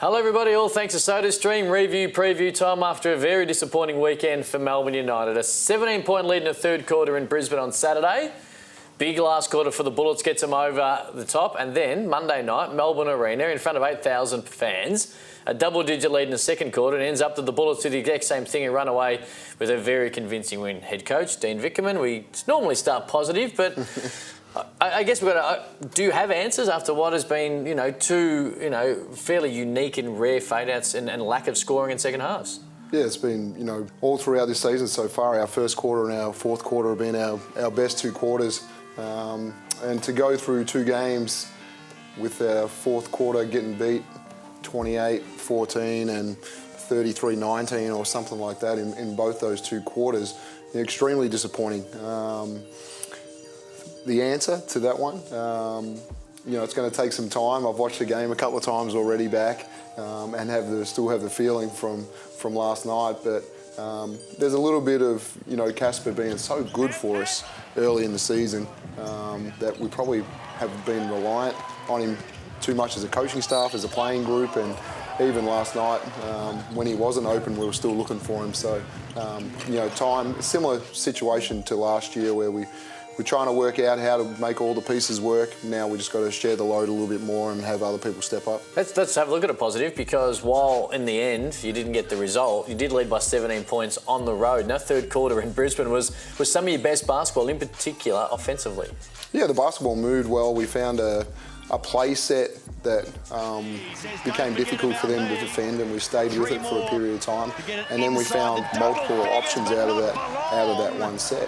Hello everybody, all thanks to Sodastream. Review, preview time after a very disappointing weekend for Melbourne United. A 17-point lead in the third quarter in Brisbane on Saturday. Big last quarter for the Bullets, gets them over the top. And then Monday night, Melbourne Arena in front of 8,000 fans. A double-digit lead in the second quarter and ends up that the Bullets do the exact same thing and run away with a very convincing win. Head coach, Dean Vickerman, we normally start positive, but I guess we've got to... Do you have answers after what has been, two, fairly unique and rare fade-outs and lack of scoring in second halves? Yeah, it's been, all throughout this season so far. Our first quarter and our fourth quarter have been our best two quarters. And to go through two games with our fourth quarter getting beat 28-14 and 33-19 or something like that in both those two quarters, extremely disappointing. The answer to that one, it's going to take some time. I've watched the game a couple of times already back and still have the feeling from last night, but there's a little bit of, Casper being so good for us early in the season that we probably have been reliant on him too much as a coaching staff, as a playing group, and even last night when he wasn't open, we were still looking for him. So, time, similar situation to last year where we're trying to work out how to make all the pieces work. Now we just got to share the load a little bit more and have other people step up. Let's have a look at a positive, because while in the end you didn't get the result, you did lead by 17 points on the road. Now third quarter in Brisbane was some of your best basketball, in particular offensively. Yeah, the basketball moved well. We found a play set that became difficult for them to defend, and we stayed with it for a period of time. And then we found multiple options out of that one set.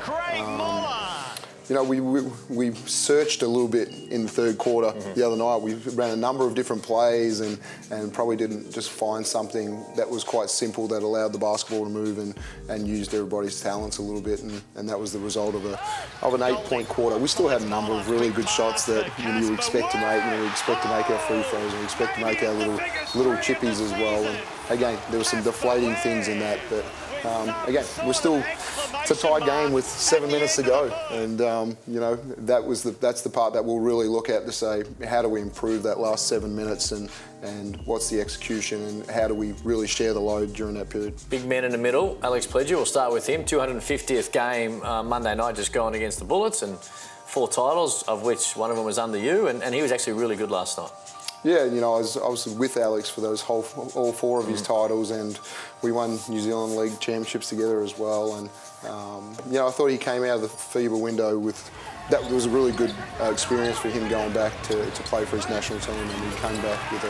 We searched a little bit in the third quarter the other night. We ran a number of different plays and probably didn't just find something that was quite simple that allowed the basketball to move and used everybody's talents a little bit, and that was the result of an 8-point quarter. We still had a number of really good shots that you expect to make. We expect to make our free throws and we expect to make our little chippies as well. And again, there were some deflating things in that, but again, it's a tied game with 7 minutes to go, and that's the part that we'll really look at to say, how do we improve that last 7 minutes, and what's the execution, and how do we really share the load during that period. Big man in the middle, Alex Pledger, we'll start with him. 250th game Monday night, just going against the Bullets, and 4 titles, of which one of them was under you, and he was actually really good last night. Yeah, I was with Alex for those all 4 of his titles, and we won New Zealand League championships together as well. And I thought he came out of the FIBA window that was a really good experience for him going back to play for his national team, and he came back with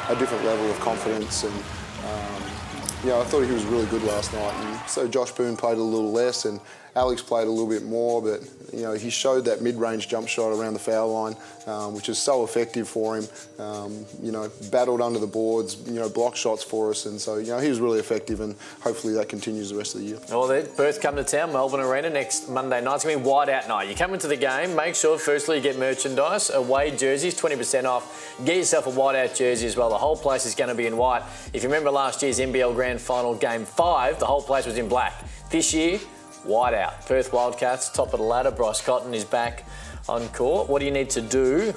a different level of confidence. And I thought he was really good last night. And so Josh Boone played a little less, and Alex played a little bit more, but he showed that mid-range jump shot around the foul line, which is so effective for him. Battled under the boards, blocked shots for us, and so he was really effective, and hopefully that continues the rest of the year. Well, Perth come to town, Melbourne Arena next Monday night. It's going to be wide out night. You come into the game, make sure firstly you get merchandise, away jerseys, 20% off. Get yourself a white out jersey as well. The whole place is going to be in white. If you remember last year's NBL Grand Final Game 5, the whole place was in black. This year, white out. Perth Wildcats, top of the ladder. Bryce Cotton is back on court. What do you need to do?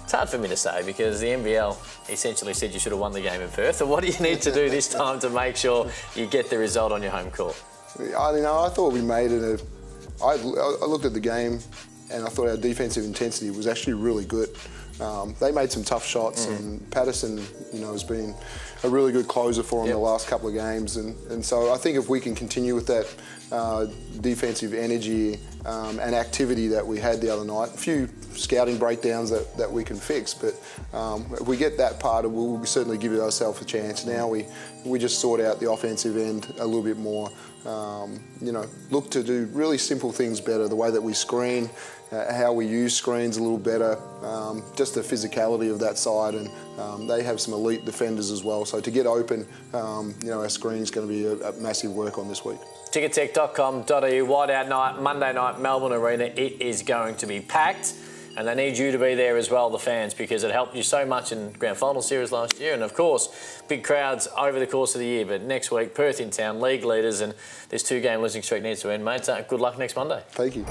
It's hard for me to say, because the NBL essentially said you should have won the game in Perth. So what do you need to do this time to make sure you get the result on your home court? I thought we made it I looked at the game and I thought our defensive intensity was actually really good. They made some tough shots, and Patterson, has been a really good closer for them the last couple of games, and so I think if we can continue with that defensive energy and activity that we had the other night, a few scouting breakdowns that we can fix, but if we get that part, we'll certainly give ourselves a chance. Now we just sort out the offensive end a little bit more. Look to do really simple things better, the way that we screen, how we use screens a little better, just the physicality of that side, and they have some elite defenders as well. So to get open, our screen's going to be a massive work on this week. Tickettech.com.au, wide out night, Monday night, Melbourne Arena. It is going to be packed, and they need you to be there as well, the fans, because it helped you so much in Grand Final Series last year, and of course, big crowds over the course of the year. But next week, Perth in town, league leaders, and this 2-game losing streak needs to end, mate. Good luck next Monday. Thank you.